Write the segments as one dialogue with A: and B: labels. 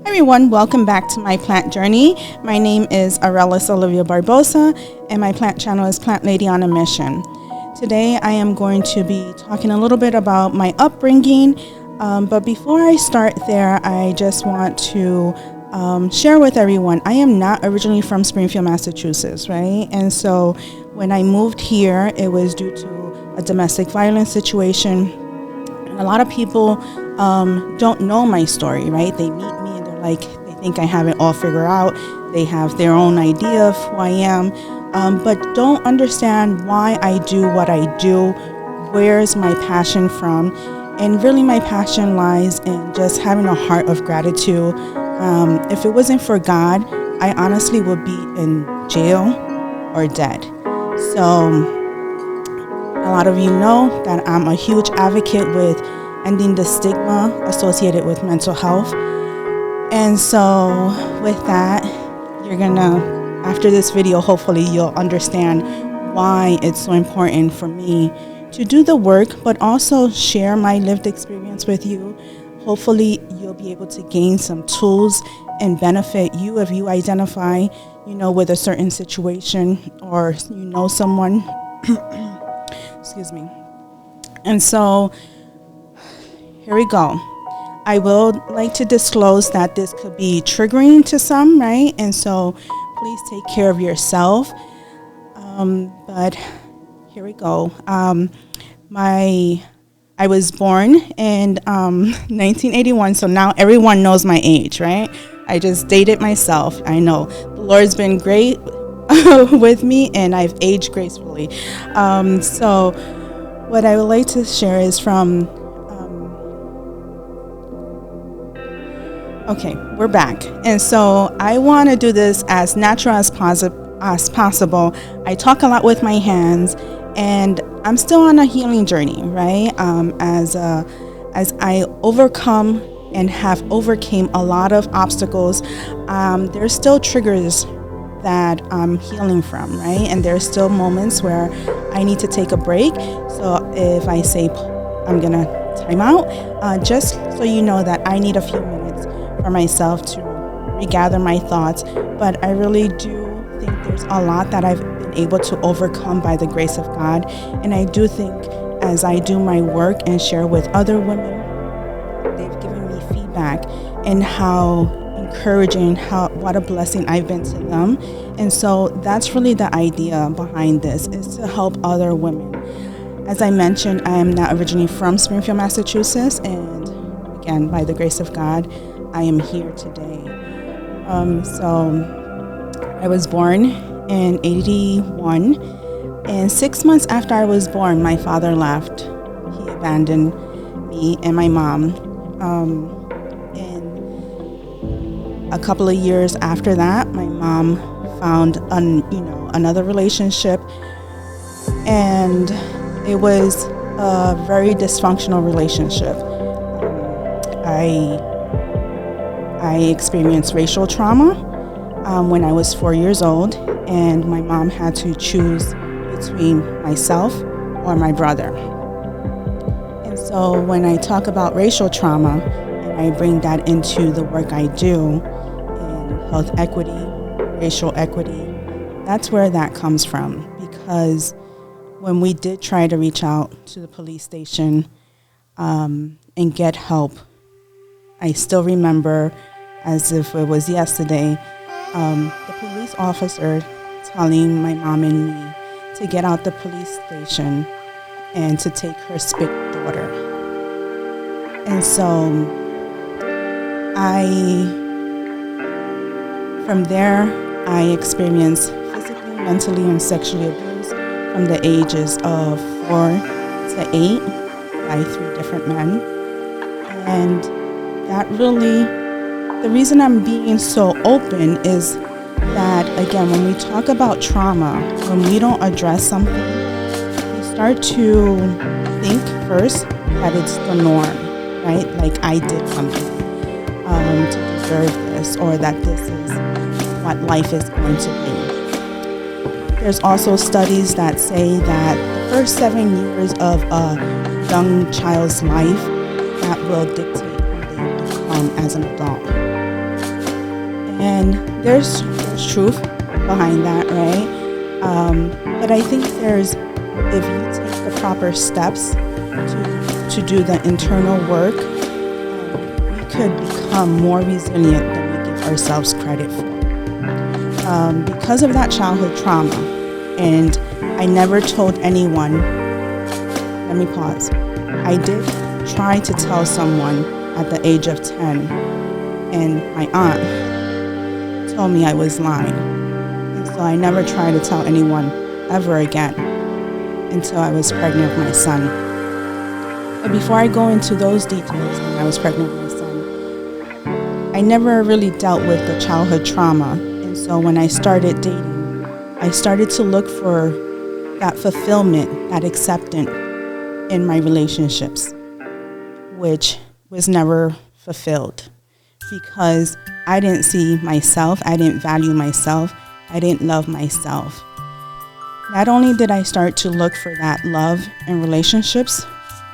A: Everyone, welcome back to my plant journey. My name is Jeremiah Barbosa, and my plant channel is Plant Lady on a Mission. Today, I am going to be talking a little bit about my upbringing, but before I start there, I just want to share with everyone, I am not originally from Springfield, Massachusetts, right? And so when I moved here, it was due to a domestic violence situation. And a lot of people don't know my story, right? They meet me and they're like, they think I have it all figured out. They have their own idea of who I am, but don't understand why I do what I do. Where's my passion from? And really my passion lies in just having a heart of gratitude. If it wasn't for God, I honestly would be in jail or dead. So a lot of you know that I'm a huge advocate with ending the stigma associated with mental health. And so with that, after this video, hopefully you'll understand why it's so important for me to do the work, but also share my lived experience with you. Hopefully you'll be able to gain some tools and benefit you if you identify, with a certain situation or someone. Excuse me. And so here we go. I will like to disclose that this could be triggering to some, right? And so please take care of yourself. But here we go. I was born in 1981, so now everyone knows my age, right? I just dated myself. I know the Lord's been great with me, and I've aged gracefully. So what I would like to share is from, okay, we're back. And so I want to do this as natural as possible. I talk a lot with my hands, and I'm still on a healing journey, right? As I overcome and have overcame a lot of obstacles, there's still triggers that I'm healing from, right? And there's still moments where I need to take a break. So if I say I'm gonna time out, just so you know that I need a few minutes for myself to regather my thoughts. But I really do think there's a lot that I've been able to overcome by the grace of God. And I do think as I do my work and share with other women, they've given me feedback and how encouraging, what a blessing I've been to them. And so that's really the idea behind this, is to help other women. As I mentioned, I am not originally from Springfield, Massachusetts, and again, by the grace of God, I am here today. So I was born in 81, and 6 months after I was born, my father left. He abandoned me and my mom. And a couple of years after that, my mom found another relationship, and it was a very dysfunctional relationship. I experienced racial trauma when I was 4 years old, and my mom had to choose between myself or my brother. And so when I talk about racial trauma, and I bring that into the work I do in health equity, racial equity, that's where that comes from. Because when we did try to reach out to the police station and get help, I still remember as if it was yesterday, the police officer telling my mom and me to get out the police station and to take her sick daughter. And so from there, I experienced physically, mentally, and sexually abused from the ages of 4 to 8 by 3 different men. And that really, the reason I'm being so open is that, again, when we talk about trauma, when we don't address something, we start to think first that it's the norm, right? Like I did something to deserve this, or that this is what life is going to be. There's also studies that say that the first 7 years of a young child's life, that will dictate who they become as an adult. And there's truth behind that, right? But I think if you take the proper steps to do the internal work, we could become more resilient than we give ourselves credit for. Because of that childhood trauma, and I never told anyone. Let me pause. I did try to tell someone at the age of 10, and my aunt told me I was lying. And so I never tried to tell anyone ever again until I was pregnant with my son. But before I go into those details, when I was pregnant with my son, I never really dealt with the childhood trauma. And so when I started dating, I started to look for that fulfillment, that acceptance in my relationships, which was never fulfilled because I didn't see myself, I didn't value myself, I didn't love myself. Not only did I start to look for that love in relationships,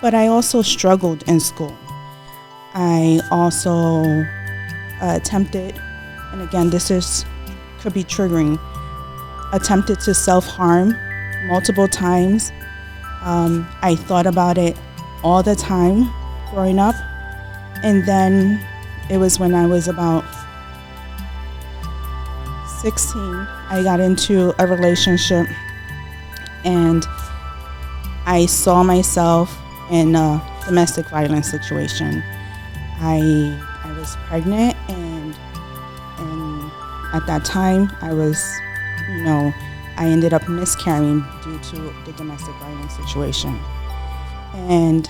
A: but I also struggled in school. I also attempted, and again, could be triggering, attempted to self-harm multiple times. I thought about it all the time growing up. And then it was when I was about 16, I got into a relationship and I saw myself in a domestic violence situation. I was pregnant and at that time I ended up miscarrying due to the domestic violence situation. And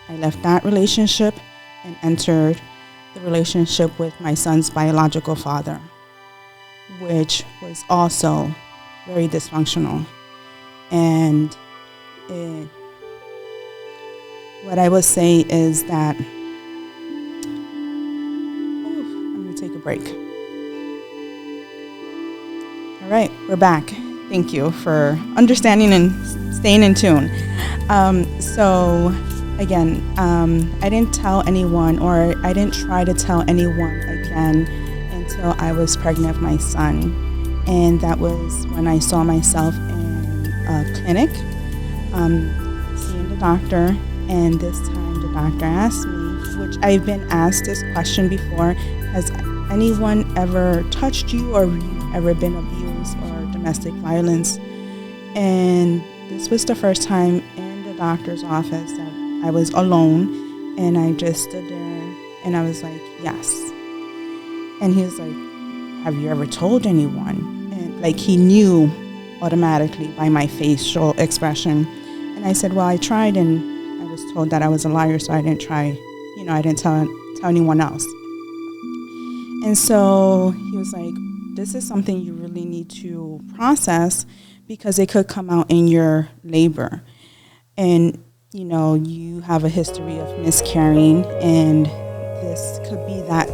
A: I left that relationship and entered the relationship with my son's biological father, which was also very dysfunctional. And what I would say is that, I'm going to take a break. All right, we're back. Thank you for understanding and staying in tune. So again, I didn't tell anyone, or I didn't try to tell anyone again until I was pregnant with my son. And that was when I saw myself in a clinic, seeing the doctor. And this time the doctor asked me, which I've been asked this question before, has anyone ever touched you or ever been abused or domestic violence? And this was the first time in the doctor's office that I was alone, and I just stood there and I was like, yes. And he was like, have you ever told anyone? And like he knew automatically by my facial expression. And I said, well, I tried, and I was told that I was a liar, so I didn't try, I didn't tell anyone else. And so he was like, this is something you really need to process because it could come out in your labor. And, you have a history of miscarrying, and this could be that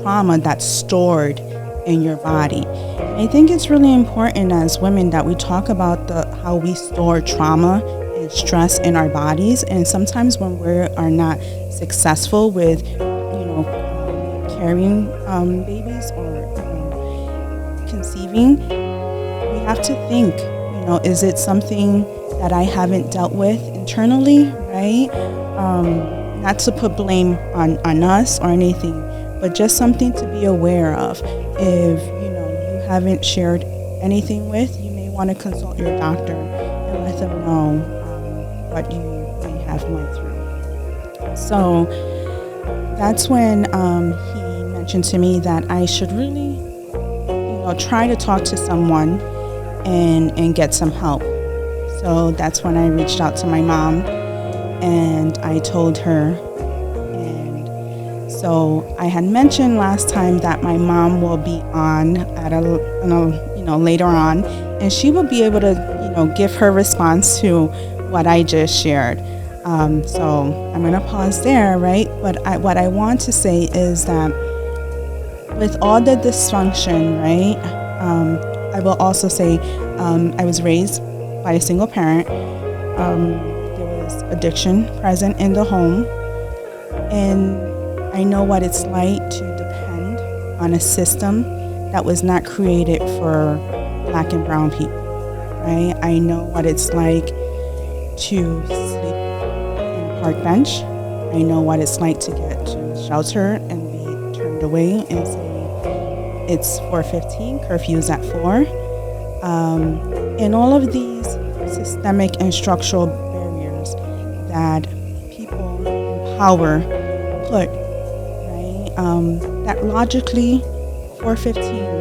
A: trauma that's stored in your body. And I think it's really important as women that we talk about how we store trauma and stress in our bodies. And sometimes when we are not successful with, carrying babies or conceiving, we have to think, is it something that I haven't dealt with internally, right? Not to put blame on us or anything, but just something to be aware of. If, you haven't shared anything with, you may want to consult your doctor and let them know what you may have went through. So that's when he mentioned to me that I should really, try to talk to someone and get some help. So that's when I reached out to my mom and I told her. And so I had mentioned last time that my mom will be on at later on, and she will be able to, give her response to what I just shared. So I'm going to pause there, right? But what I want to say is that with all the dysfunction, right, I will also say I was raised by a single parent. There was addiction present in the home, and I know what it's like to depend on a system that was not created for Black and brown people, right? I know what it's like to sleep in a park bench. I know what it's like to get to shelter and be turned away and say it's 4:15, curfew's at 4. And all of these systemic and structural barriers that people in power put, right? That logically 4:15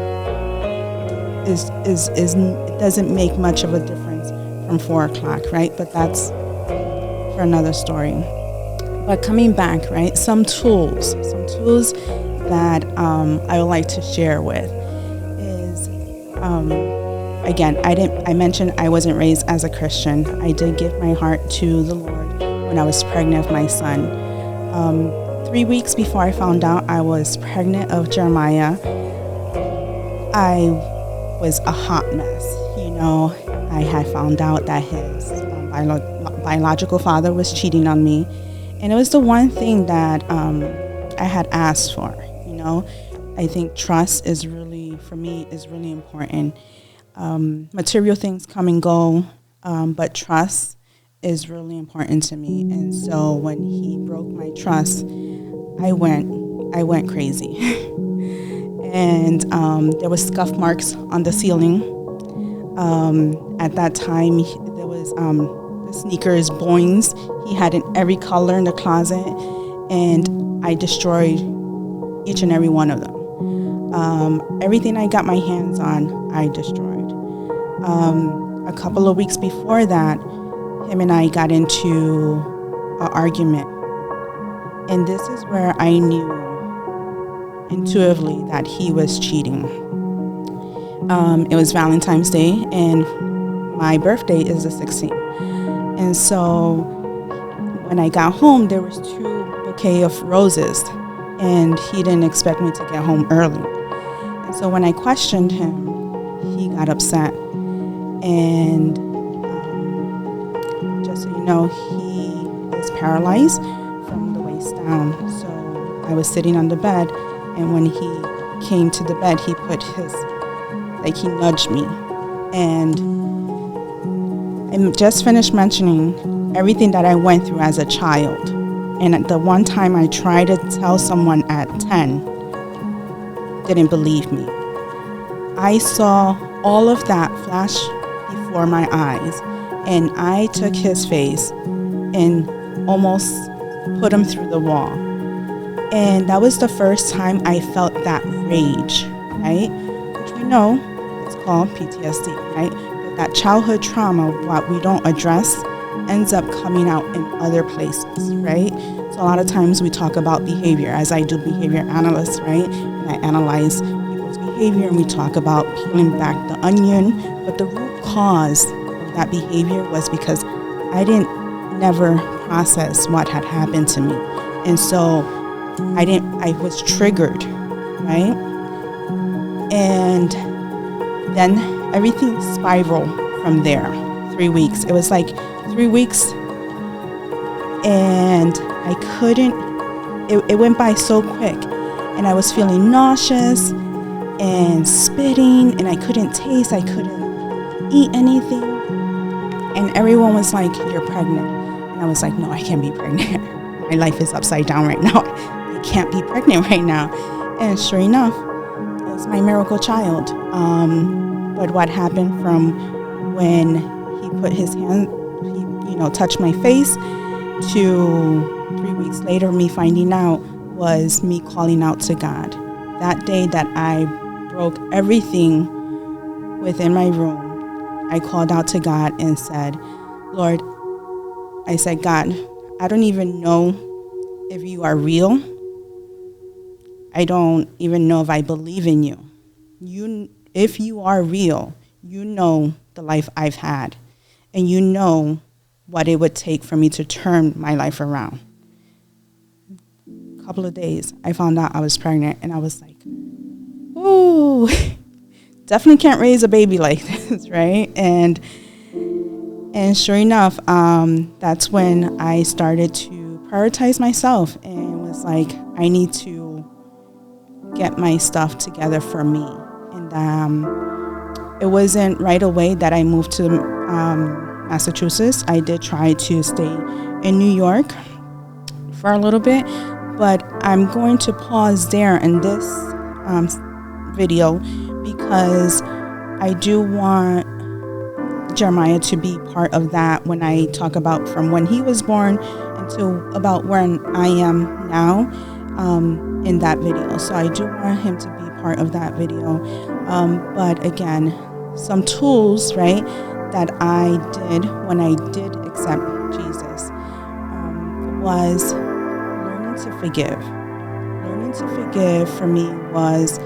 A: it doesn't make much of a difference from 4 o'clock, right? But that's for another story. But coming back, right? Some tools that I would like to share with is, again, I mentioned I wasn't raised as a Christian. I did give my heart to the Lord when I was pregnant with my son. 3 weeks before I found out I was pregnant of Jeremiah, I was a hot mess. I had found out that his biological father was cheating on me. And it was the one thing that I had asked for. I think trust is really, for me, is really important. Material things come and go, but trust is really important to me. And so when he broke my trust, I went crazy. And there was scuff marks on the ceiling. At that time, there was the sneakers, Boings. He had in every color in the closet, and I destroyed each and every one of them. Everything I got my hands on, I destroyed. A couple of weeks before that, him and I got into an argument. And this is where I knew intuitively that he was cheating. It was Valentine's Day, and my birthday is the 16th. And so when I got home, there was 2 bouquets of roses, and he didn't expect me to get home early. And so when I questioned him, he got upset. And just so you know, he is paralyzed from the waist down. So I was sitting on the bed, and when he came to the bed, he put he nudged me. And I just finished mentioning everything that I went through as a child. And the one time I tried to tell someone at 10, didn't believe me. I saw all of that flash before my eyes, and I took his face and almost put him through the wall. And that was the first time I felt that rage, right? Which we know it's called PTSD, right? But that childhood trauma, what we don't address, ends up coming out in other places, right? So a lot of times we talk about behavior, as I do behavior analysis, right? And I analyze people's behavior, and we talk about peeling back the onion. But the root cause of that behavior was because I never process what had happened to me. And so I was triggered, right? And then everything spiraled from there. 3 weeks. It was like 3 weeks, and I couldn't, it went by so quick, and I was feeling nauseous and spitting, and I couldn't taste, I couldn't eat anything. And everyone was like, "You're pregnant." And I was like, "No, I can't be pregnant. My life is upside down right now. I can't be pregnant right now." And sure enough, it was my miracle child. But what happened from when he put his hand, touched my face, to 3 weeks later, me finding out, was me calling out to God. That day that I broke everything within my room, I called out to God and said, "Lord," I said, "God, I don't even know if you are real. I don't even know if I believe in you. If you are real, you know the life I've had, and you know what it would take for me to turn my life around." A couple of days, I found out I was pregnant, and I was like, "Ooh, definitely can't raise a baby like this," right? And sure enough, that's when I started to prioritize myself, and was like, I need to get my stuff together for me. And it wasn't right away that I moved to Massachusetts. I did try to stay in New York for a little bit, but I'm going to pause there in this video because I do want Jeremiah to be part of that when I talk about from when he was born until about when I am now in that video. So I do want him to be part of that video. But again, some tools, right, that I did when I did accept Jesus was learning to forgive. Learning to forgive for me was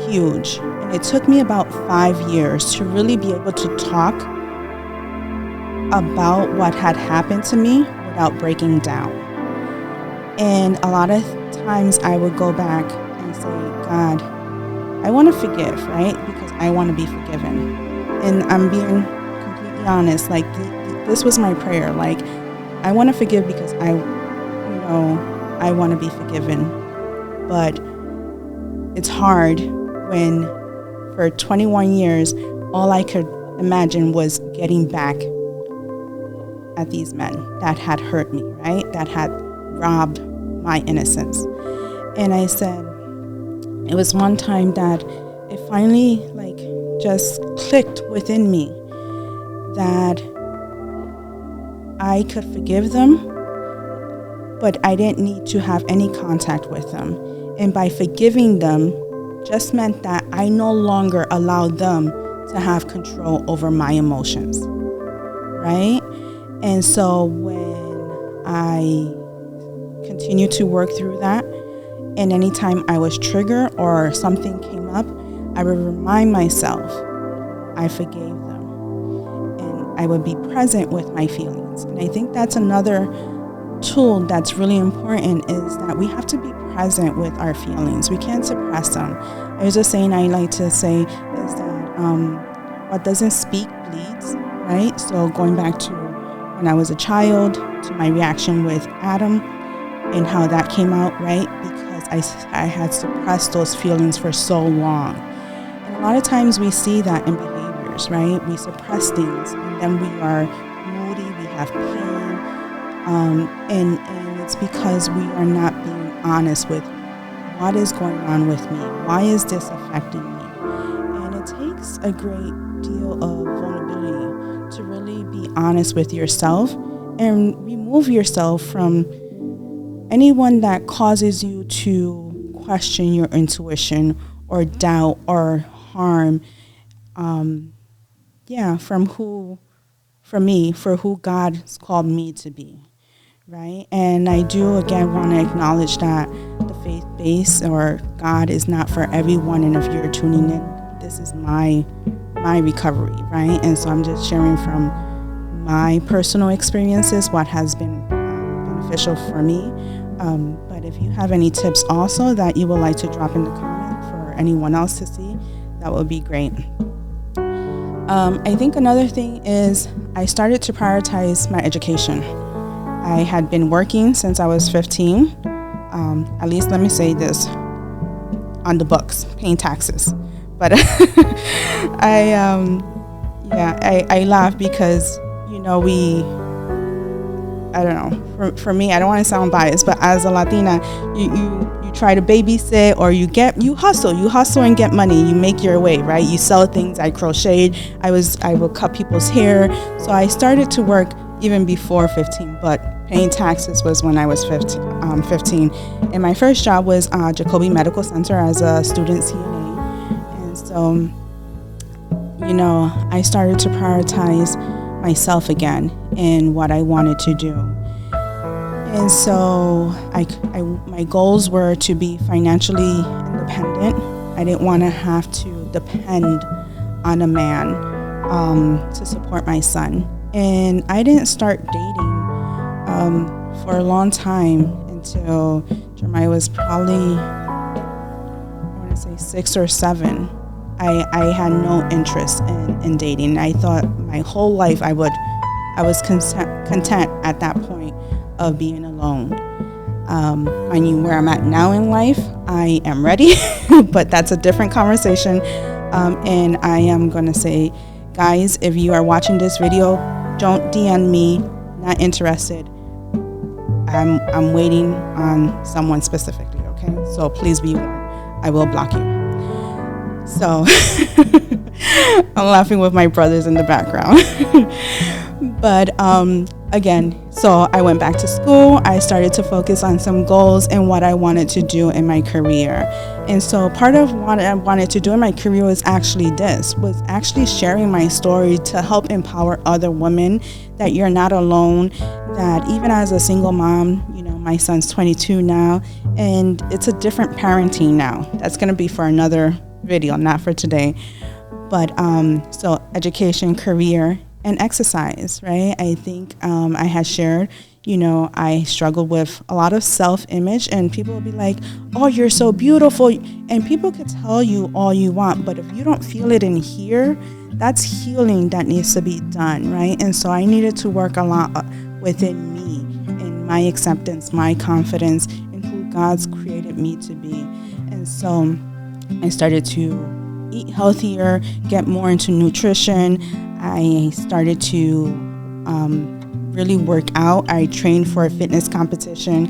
A: huge. And it took me about 5 years to really be able to talk about what had happened to me without breaking down. And a lot of times I would go back and say, God, I want to forgive, right? Because I want to be forgiven. And I'm being completely honest, like this was my prayer. Like, I want to forgive because I want to be forgiven. But it's hard when for 21 years, all I could imagine was getting back at these men that had hurt me, right? That had robbed my innocence. And I said, it was one time that it finally just clicked within me that I could forgive them, but I didn't need to have any contact with them. And by forgiving them just meant that I no longer allowed them to have control over my emotions, right? And so when I continued to work through that, and anytime I was triggered or something came up, I would remind myself I forgave them. And I would be present with my feelings. And I think that's another tool that's really important, is that we have to be present with our feelings. We can't suppress them. There's a saying I like to say is that what doesn't speak bleeds, right? So going back to when I was a child, to my reaction with Adam and how that came out, right? Because I had suppressed those feelings for so long. And a lot of times we see that in behaviors, right? We suppress things and then we are moody, we have pain, and it's because we are not being honest with what is going on with me. Why is this affecting me? And it takes a great deal of vulnerability to really be honest with yourself and remove yourself from anyone that causes you to question your intuition or doubt or harm, for who God's called me to be, right? And I do, again, want to acknowledge that the faith base or God is not for everyone. And if you're tuning in, this is my recovery, right? And so I'm just sharing from my personal experiences what has been beneficial for me. But if you have any tips also that you would like to drop in the comment for anyone else to see, that would be great. I think another thing is I started to prioritize my education. I had been working since I was 15. At least let me say this, on the books, paying taxes. But I laugh because, I don't know, for me, I don't want to sound biased, but as a Latina, you try to babysit or you hustle and get money. You make your way, right? You sell things. I crocheted. I would cut people's hair. So I started to work even before 15, but paying taxes was when I was 15. And my first job was Jacoby Medical Center as a student CNA. And so, I started to prioritize myself again in what I wanted to do. And so my goals were to be financially independent. I didn't want to have to depend on a man to support my son. And I didn't start dating for a long time until Jeremiah was probably, I want to say 6 or 7. I had no interest in dating. I thought my whole life I was content at that point of being alone. I knew where I'm at now in life. I am ready, but that's a different conversation. And I am going to say, guys, if you are watching this video, don't DM me, not interested. I'm waiting on someone specifically, okay? So please be warned. I will block you. So I'm laughing with my brothers in the background. But again, so I went back to school. I started to focus on some goals and what I wanted to do in my career. And so part of what I wanted to do in my career was actually sharing my story to help empower other women, that you're not alone, that even as a single mom, my son's 22 now, and it's a different parenting now. That's going to be for another video, not for today. But so education, career, and exercise, right? I think I had shared, I struggled with a lot of self-image, and people will be like, oh, you're so beautiful. And people could tell you all you want, but if you don't feel it in here, that's healing that needs to be done, right? And so I needed to work a lot within me, in my acceptance, my confidence in who God's created me to be. And so I started to eat healthier, get more into nutrition. I started to really work out. I trained for a fitness competition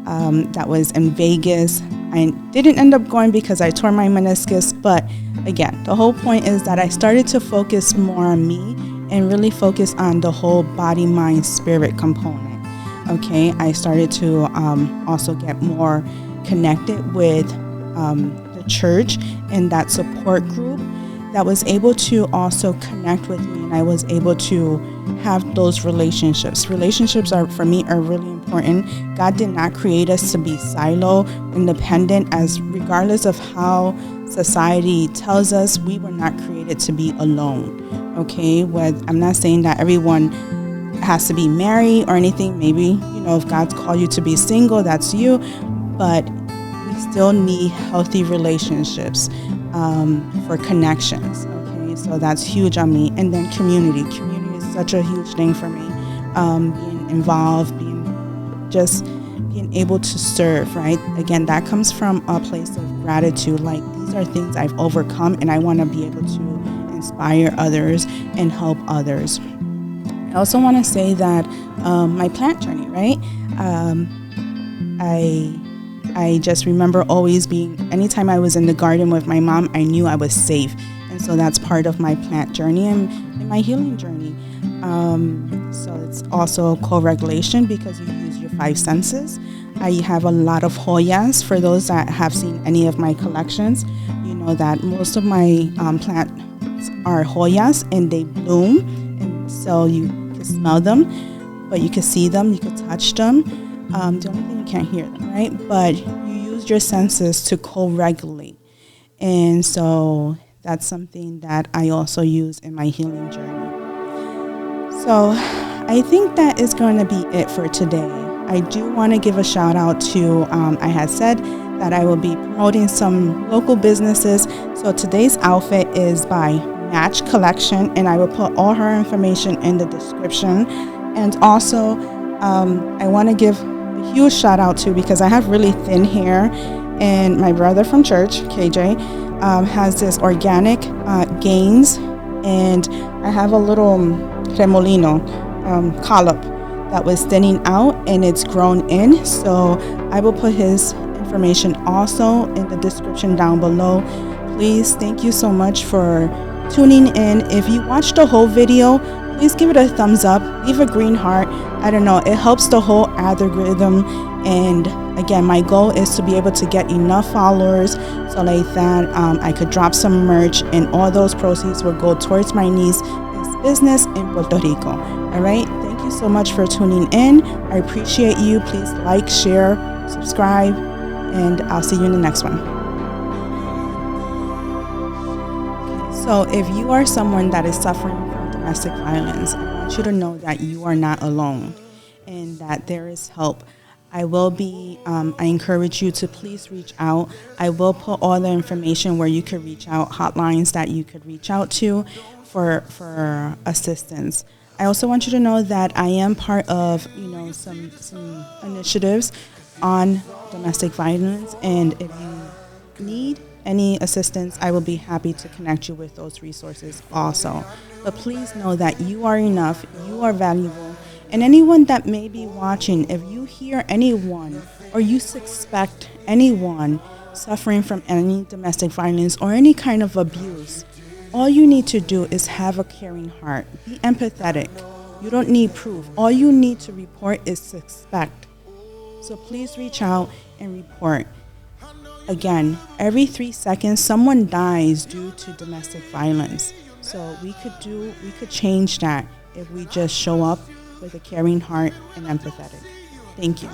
A: that was in Vegas. I didn't end up going because I tore my meniscus, but again, the whole point is that I started to focus more on me and really focus on the whole body, mind, spirit component. Okay, I started to also get more connected with the church and that support group that was able to also connect with me, and I was able to have those relationships. Relationships for me are really important. God did not create us to be silo, independent, as regardless of how society tells us, we were not created to be alone. Okay, I'm not saying that everyone has to be married or anything. Maybe, if God's called you to be single, that's you, but we still need healthy relationships for connections. Okay, so that's huge on me. And then community is such a huge thing for me. Being involved, being able to serve, right? Again, that comes from a place of gratitude. Like, these are things I've overcome, and I want to be able to inspire others and help others. I also want to say that my plant journey, right? I just remember always anytime I was in the garden with my mom, I knew I was safe. And so that's part of my plant journey and my healing journey. So it's also co-regulation, because you use your 5 senses. I have a lot of Hoyas. For those that have seen any of my collections, you know that most of my plants are Hoyas, and they bloom. And so you can smell them, but you can see them, you can touch them. The only thing, you can't hear them, right? But you use your senses to co-regulate. And so that's something that I also use in my healing journey. So I think that is going to be it for today. I do want to give a shout out to, I had said that I will be promoting some local businesses. So today's outfit is by Match Collection, and I will put all her information in the description. And also, I want to give a huge shout out to, because I have really thin hair, and my brother from church, KJ, has this organic gains, and I have a little remolino collop that was thinning out, and it's grown in. So I will put his information also in the description down below. Please, thank you so much for tuning in. If you watched the whole video, please give it a thumbs up, leave a green heart. I don't know, it helps the whole algorithm. And again, my goal is to be able to get enough followers so like that I could drop some merch, and all those proceeds will go towards my niece's business in Puerto Rico. All right, thank you so much for tuning in. I appreciate you. Please like, share, subscribe, and I'll see you in the next one. So if you are someone that is suffering from domestic violence, I want you to know that you are not alone, and that there is help. I encourage you to please reach out. I will put all the information where you could reach out, hotlines that you could reach out to for assistance. I also want you to know that I am part of, some initiatives on domestic violence. And if you need any assistance, I will be happy to connect you with those resources also. But please know that you are enough, you are valuable, and anyone that may be watching, if you hear anyone or you suspect anyone suffering from any domestic violence or any kind of abuse, all you need to do is have a caring heart. Be empathetic. You don't need proof. All you need to report is suspect. So please reach out and report. Again, every 3 seconds, someone dies due to domestic violence. So we could change that if we just show up with a caring heart and empathetic. Thank you.